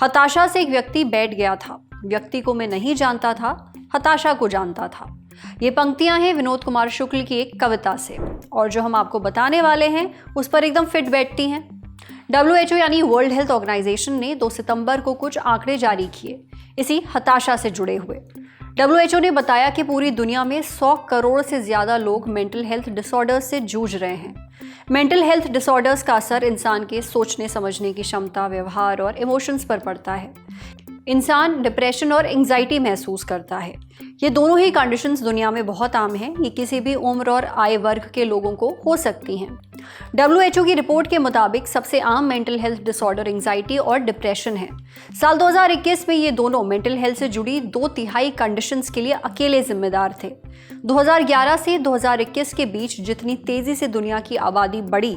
हताशा से एक व्यक्ति बैठ गया था। व्यक्ति को मैं नहीं जानता था, हताशा को जानता था। ये पंक्तियां हैं विनोद कुमार शुक्ल की एक कविता से, और जो हम आपको बताने वाले हैं उस पर एकदम फिट बैठती हैं। WHO यानी वर्ल्ड हेल्थ ऑर्गेनाइजेशन ने 2 सितंबर को कुछ आंकड़े जारी किए इसी हताशा से जुड़े हुए। WHO ने बताया कि पूरी दुनिया में 100 करोड़ से ज्यादा लोग मेंटल हेल्थ डिसऑर्डर्स से जूझ रहे हैं। मेंटल हेल्थ डिसऑर्डर्स का असर इंसान के सोचने समझने की क्षमता, व्यवहार और इमोशंस पर पड़ता है। इंसान डिप्रेशन और एंजाइटी महसूस करता है। ये दोनों ही कंडीशंस दुनिया में बहुत आम हैं। ये किसी भी उम्र और आय वर्ग के लोगों को हो सकती हैं। WHO की रिपोर्ट के मुताबिक सबसे आम मेंटल हेल्थ डिसऑर्डर एंजाइटी और डिप्रेशन है। साल 2021 में ये दोनों मेंटल हेल्थ से जुड़ी 2/3 कंडीशंस के लिए अकेले जिम्मेदार थे। 2011 से 2021 के बीच जितनी तेजी से दुनिया की आबादी बढ़ी,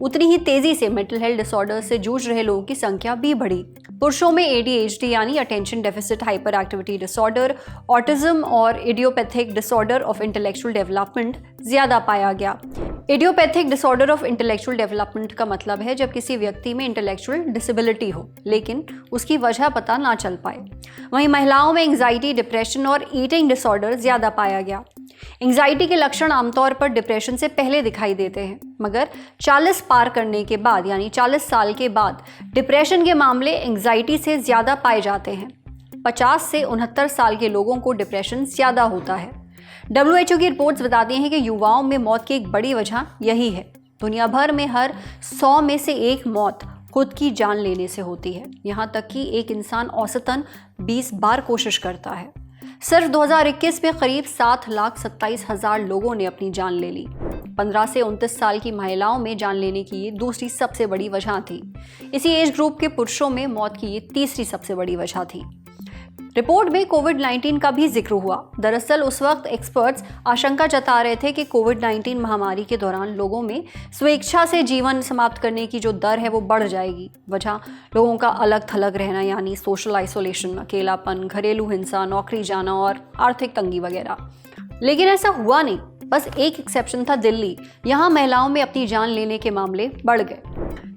उतनी ही तेजी से मेंटल हेल्थ डिसऑर्डर से जूझ रहे लोगों की संख्या भी बढ़ी। पुरुषों में ADHD यानी attention deficit hyper activity disorder, autism और idiopathic disorder of intellectual development ज्यादा पाया गया। Idiopathic disorder of intellectual development का मतलब है जब किसी व्यक्ति में इंटेलेक्चुअल डिसेबिलिटी हो लेकिन उसकी वजह पता ना चल पाए। वहीं महिलाओं में एंजाइटी, डिप्रेशन और ईटिंग डिसऑर्डर ज्यादा पाया गया। एंजाइटी के लक्षण आमतौर पर डिप्रेशन से पहले दिखाई देते हैं, मगर 40 पार करने के बाद यानी 40 साल के बाद डिप्रेशन के मामले एंजाइटी से ज्यादा पाए जाते हैं। 50 से 69 साल के लोगों को डिप्रेशन ज्यादा होता है। WHO की रिपोर्ट्स बताती हैं कि युवाओं में मौत की एक बड़ी वजह यही है। दुनिया भर में हर 100 में से एक मौत खुद की जान लेने से होती है। यहाँ तक कि एक इंसान औसतन 20 बार कोशिश करता है। सिर्फ 2021 में करीब 7,27,000 लोगों ने अपनी जान ले ली। 15 से 29 साल की महिलाओं में जान लेने की ये दूसरी सबसे बड़ी वजह थी। इसी एज ग्रुप के पुरुषों में मौत की ये तीसरी सबसे बड़ी वजह थी। रिपोर्ट में कोविड-19 का भी जिक्र हुआ। दरअसल उस वक्त एक्सपर्ट्स आशंका जता रहे थे कि कोविड-19 महामारी के दौरान लोगों में स्वेच्छा से जीवन समाप्त करने की जो दर है वो बढ़ जाएगी। वजह लोगों का अलग थलग रहना यानी सोशल आइसोलेशन, अकेलापन, घरेलू हिंसा, नौकरी जाना और आर्थिक तंगी वगैरह। लेकिन ऐसा हुआ नहीं। बस एक एक्सेप्शन था दिल्ली। यहाँ महिलाओं में अपनी जान लेने के मामले बढ़ गए।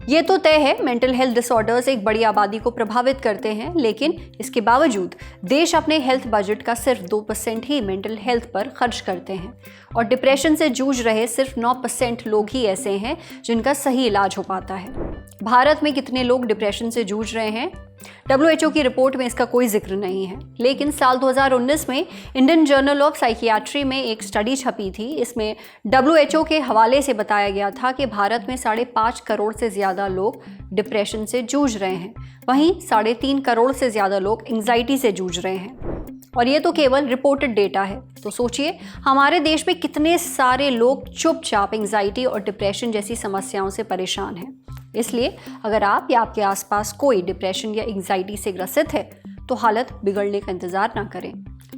ये तो तय है मेंटल हेल्थ डिसऑर्डर्स एक बड़ी आबादी को प्रभावित करते हैं, लेकिन इसके बावजूद देश अपने हेल्थ बजट का सिर्फ 2% ही मेंटल हेल्थ पर खर्च करते हैं और डिप्रेशन से जूझ रहे सिर्फ 9% लोग ही ऐसे हैं जिनका सही इलाज हो पाता है। भारत में कितने लोग डिप्रेशन से जूझ रहे हैं? WHO की रिपोर्ट में इसका कोई जिक्र नहीं है, लेकिन साल 2019 में इंडियन जर्नल ऑफ साइकियाट्री में एक स्टडी छपी थी। इसमें WHO के हवाले से बताया गया था कि भारत में 5.5 करोड़ से ज़्यादा लोग डिप्रेशन से जूझ रहे हैं, वहीं 3.5 करोड़ से ज़्यादा लोग एंजाइटी से जूझ रहे हैं। और ये तो केवल रिपोर्टेड डेटा है। तो सोचिए हमारे देश में कितने सारे लोग चुपचाप एंजाइटी और डिप्रेशन जैसी समस्याओं से परेशान हैं। इसलिए अगर आप या आपके आसपास कोई डिप्रेशन या एंजाइटी से ग्रसित है तो हालत बिगड़ने का इंतजार ना करें।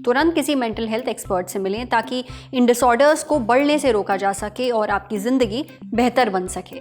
तुरंत किसी मेंटल हेल्थ एक्सपर्ट से मिलें ताकि इन डिसऑर्डर्स को बढ़ने से रोका जा सके और आपकी ज़िंदगी बेहतर बन सके।